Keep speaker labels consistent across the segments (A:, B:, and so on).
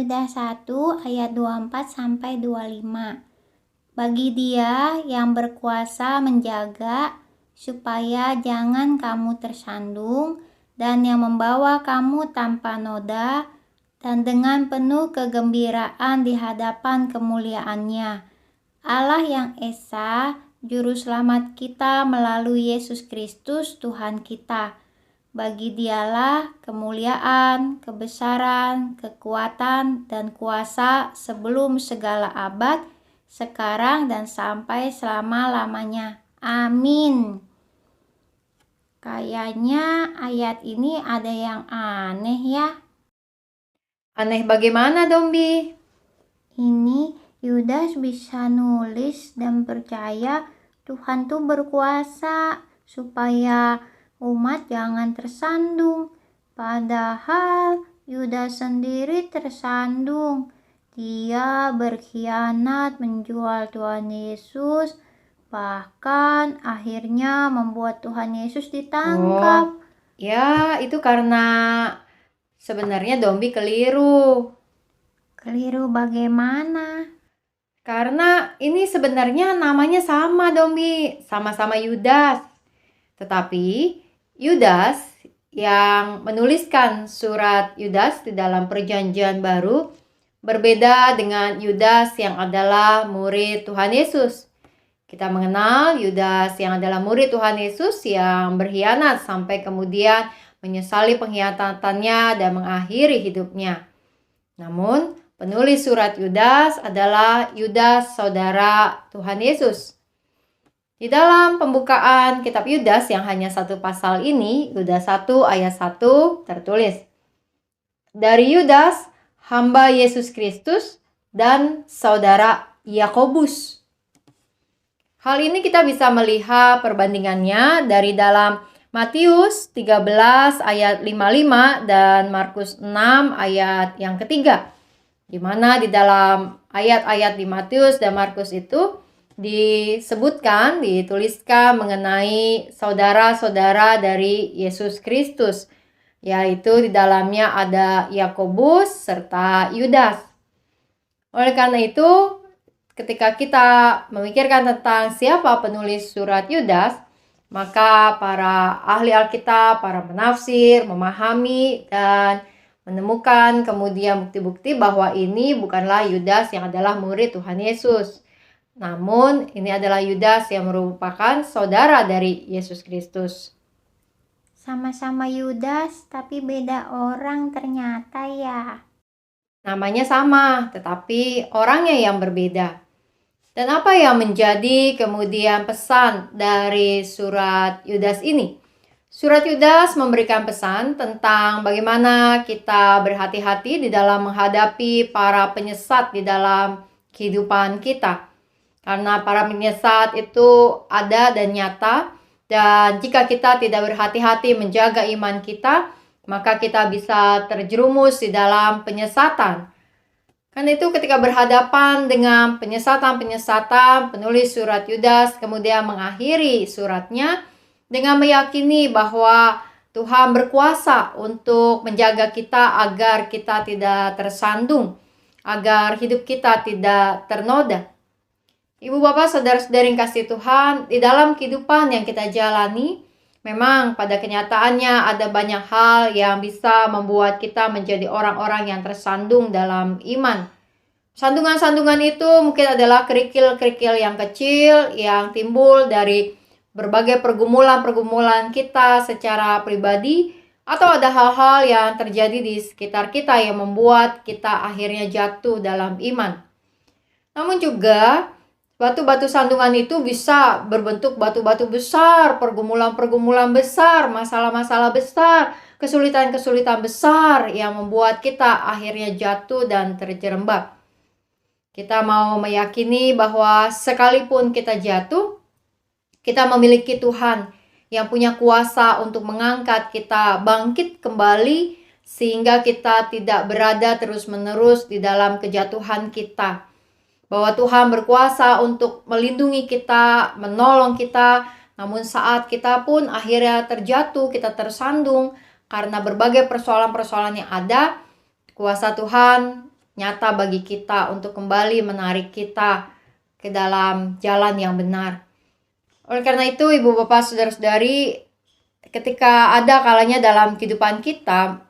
A: Yudas 1 ayat 24-25. Bagi Dia yang berkuasa menjaga supaya jangan kamu tersandung, dan yang membawa kamu tanpa noda dan dengan penuh kegembiraan di hadapan kemuliaan-Nya. Allah yang Esa, Juru Selamat kita melalui Yesus Kristus Tuhan kita. Bagi Dialah kemuliaan, kebesaran, kekuatan, dan kuasa sebelum segala abad, sekarang dan sampai selama-lamanya. Amin. Kayaknya ayat ini ada yang aneh ya.
B: Aneh bagaimana, Dombi?
A: Ini Yudas bisa nulis dan percaya Tuhan tuh berkuasa supaya umat jangan tersandung. Padahal Yudas sendiri tersandung. Dia berkhianat menjual Tuhan Yesus, bahkan akhirnya membuat Tuhan Yesus ditangkap.
B: Ya, itu karena sebenarnya Dombi keliru.
A: Keliru bagaimana?
B: Karena ini sebenarnya namanya sama, Dombi. Sama-sama Yudas. Tetapi Yudas yang menuliskan surat Yudas di dalam Perjanjian Baru berbeda dengan Yudas yang adalah murid Tuhan Yesus. Kita mengenal Yudas yang adalah murid Tuhan Yesus yang berkhianat sampai kemudian menyesali pengkhianatannya dan mengakhiri hidupnya. Namun, penulis surat Yudas adalah Yudas saudara Tuhan Yesus. Di dalam pembukaan kitab Yudas yang hanya satu pasal ini, Yudas 1 ayat 1 tertulis, dari Yudas, hamba Yesus Kristus dan saudara Yakobus. Hal ini kita bisa melihat perbandingannya dari dalam Matius 13 ayat 55 dan Markus 6 ayat yang ketiga. Di mana di dalam ayat-ayat di Matius dan Markus itu dituliskan mengenai saudara-saudara dari Yesus Kristus, yaitu di dalamnya ada Yakobus serta Yudas. Oleh karena itu, ketika kita memikirkan tentang siapa penulis surat Yudas, maka para ahli Alkitab, para penafsir memahami dan menemukan kemudian bukti-bukti bahwa ini bukanlah Yudas yang adalah murid Tuhan Yesus. Namun ini adalah Yudas yang merupakan saudara dari Yesus Kristus.
A: Sama-sama Yudas, tapi beda orang ternyata ya.
B: Namanya sama, tetapi orangnya yang berbeda. Dan apa yang menjadi kemudian pesan dari surat Yudas ini? Surat Yudas memberikan pesan tentang bagaimana kita berhati-hati di dalam menghadapi para penyesat di dalam kehidupan kita. Karena para penyesat itu ada dan nyata, dan jika kita tidak berhati-hati menjaga iman kita, maka kita bisa terjerumus di dalam penyesatan. Karena itu ketika berhadapan dengan penyesatan-penyesatan, penulis surat Yudas kemudian mengakhiri suratnya dengan meyakini bahwa Tuhan berkuasa untuk menjaga kita agar kita tidak tersandung, agar hidup kita tidak ternoda. Ibu bapak saudara-saudari yang kasih Tuhan, di dalam kehidupan yang kita jalani, memang pada kenyataannya ada banyak hal yang bisa membuat kita menjadi orang-orang yang tersandung dalam iman. Sandungan-sandungan itu mungkin adalah kerikil-kerikil yang kecil yang timbul dari berbagai pergumulan-pergumulan kita secara pribadi, atau ada hal-hal yang terjadi di sekitar kita yang membuat kita akhirnya jatuh dalam iman. Namun juga batu-batu sandungan itu bisa berbentuk batu-batu besar, pergumulan-pergumulan besar, masalah-masalah besar, kesulitan-kesulitan besar yang membuat kita akhirnya jatuh dan terjerembab. Kita mau meyakini bahwa sekalipun kita jatuh, kita memiliki Tuhan yang punya kuasa untuk mengangkat kita bangkit kembali sehingga kita tidak berada terus-menerus di dalam kejatuhan kita. Bahwa Tuhan berkuasa untuk melindungi kita, menolong kita, namun saat kita pun akhirnya terjatuh, kita tersandung karena berbagai persoalan-persoalan yang ada, kuasa Tuhan nyata bagi kita untuk kembali menarik kita ke dalam jalan yang benar. Oleh karena itu, Ibu Bapak Saudara-saudari, ketika ada kalanya dalam kehidupan kita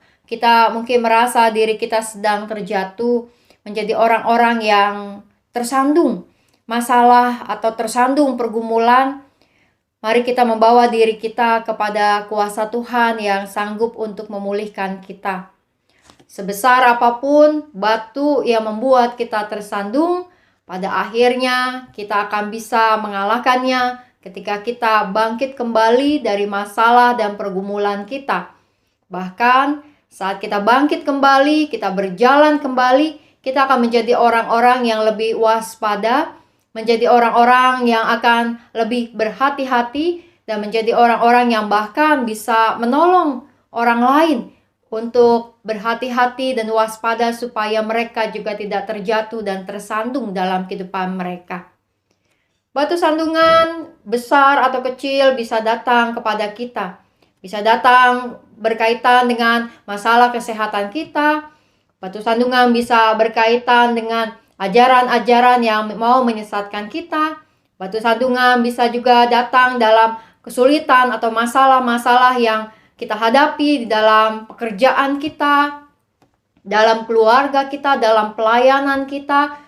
B: mungkin merasa diri kita sedang terjatuh menjadi orang-orang yang tersandung masalah atau tersandung pergumulan, mari kita membawa diri kita kepada kuasa Tuhan yang sanggup untuk memulihkan kita. Sebesar apapun batu yang membuat kita tersandung, pada akhirnya kita akan bisa mengalahkannya ketika kita bangkit kembali dari masalah dan pergumulan kita. Bahkan saat kita bangkit kembali, kita berjalan kembali, kita akan menjadi orang-orang yang lebih waspada, menjadi orang-orang yang akan lebih berhati-hati, dan menjadi orang-orang yang bahkan bisa menolong orang lain untuk berhati-hati dan waspada supaya mereka juga tidak terjatuh dan tersandung dalam kehidupan mereka. Batu sandungan besar atau kecil bisa datang kepada kita. Bisa datang berkaitan dengan masalah kesehatan kita. Batu sandungan bisa berkaitan dengan ajaran-ajaran yang mau menyesatkan kita. Batu sandungan bisa juga datang dalam kesulitan atau masalah-masalah yang kita hadapi di dalam pekerjaan kita, dalam keluarga kita, dalam pelayanan kita.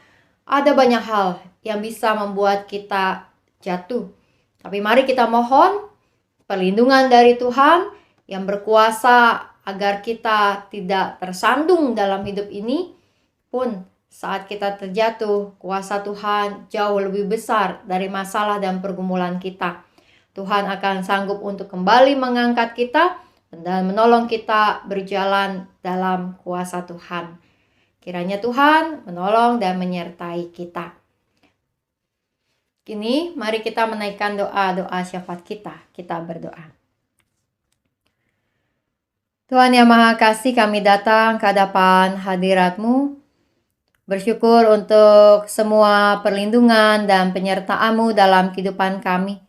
B: Ada banyak hal yang bisa membuat kita jatuh. Tapi mari kita mohon perlindungan dari Tuhan yang berkuasa agar kita tidak tersandung dalam hidup ini. Pun saat kita terjatuh, kuasa Tuhan jauh lebih besar dari masalah dan pergumulan kita. Tuhan akan sanggup untuk kembali mengangkat kita dan menolong kita berjalan dalam kuasa Tuhan. Kiranya Tuhan menolong dan menyertai kita. Kini mari kita menaikkan doa-doa syafaat kita. Kita berdoa. Tuhan yang Maha Kasih, kami datang ke hadapan hadirat-Mu, bersyukur untuk semua perlindungan dan penyertaan-Mu dalam kehidupan kami.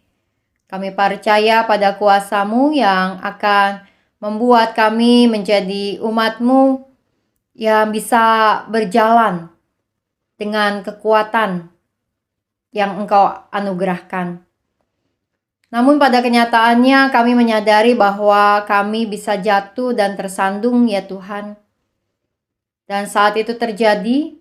B: Kami percaya pada kuasa-Mu yang akan membuat kami menjadi umat-Mu yang bisa berjalan dengan kekuatan yang Engkau anugerahkan. Namun pada kenyataannya kami menyadari bahwa kami bisa jatuh dan tersandung ya Tuhan. Dan saat itu terjadi,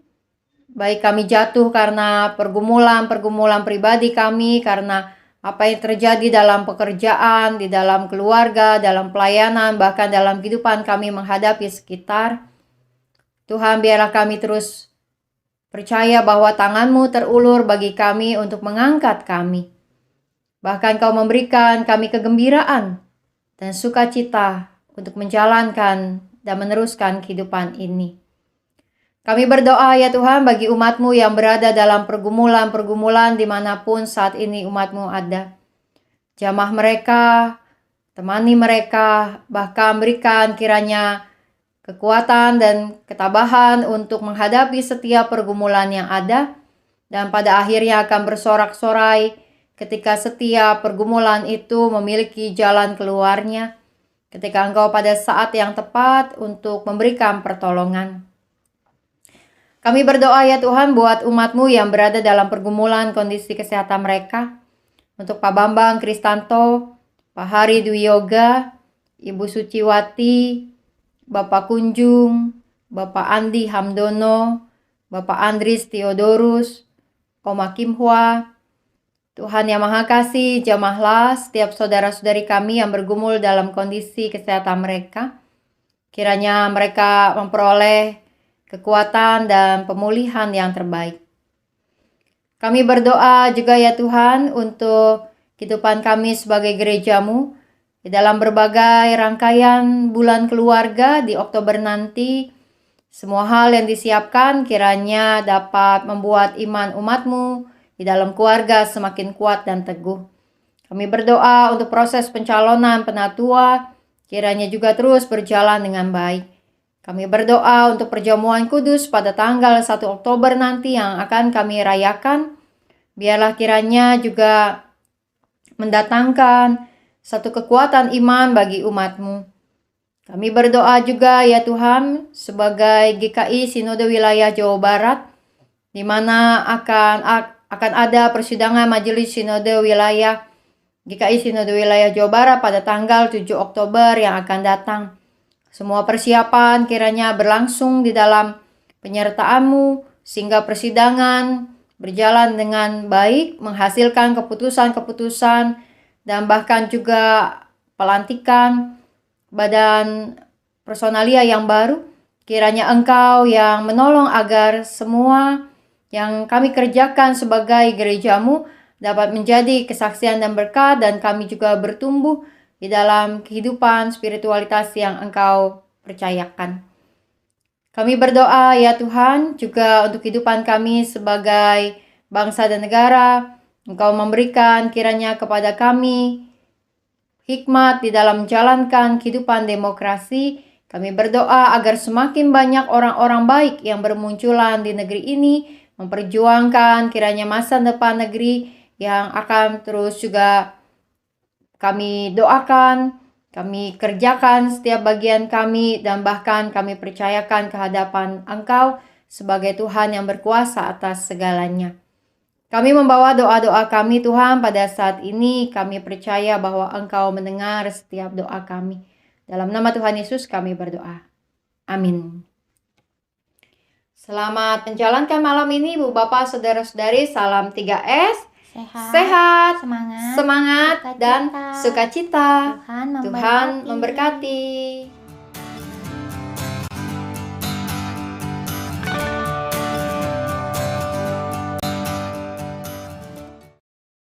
B: baik kami jatuh karena pergumulan pribadi kami, karena apa yang terjadi dalam pekerjaan, di dalam keluarga, dalam pelayanan, bahkan dalam kehidupan kami menghadapi sekitar. Tuhan, biarlah kami terus percaya bahwa tangan-Mu terulur bagi kami untuk mengangkat kami. Bahkan Kau memberikan kami kegembiraan dan sukacita untuk menjalankan dan meneruskan kehidupan ini. Kami berdoa ya Tuhan bagi umat-Mu yang berada dalam pergumulan dimanapun saat ini umat-Mu ada. Jamah mereka, temani mereka, bahkan berikan kiranya kekuatan dan ketabahan untuk menghadapi setiap pergumulan yang ada. Dan pada akhirnya akan bersorak-sorai ketika setiap pergumulan itu memiliki jalan keluarnya. Ketika Engkau pada saat yang tepat untuk memberikan pertolongan. Kami berdoa ya Tuhan buat umat-Mu yang berada dalam pergumulan kondisi kesehatan mereka. Untuk Pak Bambang Kristanto, Pak Hari Dwi Yoga, Ibu Suciwati, Bapak Kunjung, Bapak Andi Hamdono, Bapak Andris Theodorus, Oma Kim Hwa. Tuhan yang Maha Kasih, jamahlah setiap saudara-saudari kami yang bergumul dalam kondisi kesehatan mereka. Kiranya mereka memperoleh kekuatan dan pemulihan yang terbaik. Kami berdoa juga ya Tuhan untuk kehidupan kami sebagai gereja-Mu di dalam berbagai rangkaian bulan keluarga di Oktober nanti. Semua hal yang disiapkan kiranya dapat membuat iman umat-Mu di dalam keluarga semakin kuat dan teguh. Kami berdoa untuk proses pencalonan penatua kiranya juga terus berjalan dengan baik. Kami berdoa untuk perjamuan kudus pada tanggal 1 Oktober nanti yang akan kami rayakan. Biarlah kiranya juga mendatangkan satu kekuatan iman bagi umat-Mu. Kami berdoa juga ya Tuhan sebagai GKI Sinode Wilayah Jawa Barat, di mana akan ada persidangan Majelis Sinode Wilayah GKI Sinode Wilayah Jawa Barat pada tanggal 7 Oktober yang akan datang. Semua persiapan kiranya berlangsung di dalam penyertaan-Mu, sehingga persidangan berjalan dengan baik, menghasilkan keputusan-keputusan, dan bahkan juga pelantikan badan personalia yang baru. Kiranya Engkau yang menolong agar semua yang kami kerjakan sebagai gereja-Mu dapat menjadi kesaksian dan berkat, dan kami juga bertumbuh di dalam kehidupan spiritualitas yang Engkau percayakan. Kami berdoa ya Tuhan juga untuk kehidupan kami sebagai bangsa dan negara. Engkau memberikan kiranya kepada kami hikmat di dalam menjalankan kehidupan demokrasi. Kami berdoa agar semakin banyak orang-orang baik yang bermunculan di negeri ini, memperjuangkan kiranya masa depan negeri yang akan terus juga kami doakan. Kami kerjakan setiap bagian kami, dan bahkan kami percayakan kehadapan Engkau sebagai Tuhan yang berkuasa atas segalanya. Kami membawa doa-doa kami Tuhan pada saat ini. Kami percaya bahwa Engkau mendengar setiap doa kami. Dalam nama Tuhan Yesus kami berdoa. Amin. Selamat menjalankan malam ini Bu Bapak Saudara-saudari. Salam 3S. Sehat, semangat, dan sukacita.
A: Tuhan memberkati.
B: Tuhan memberkati.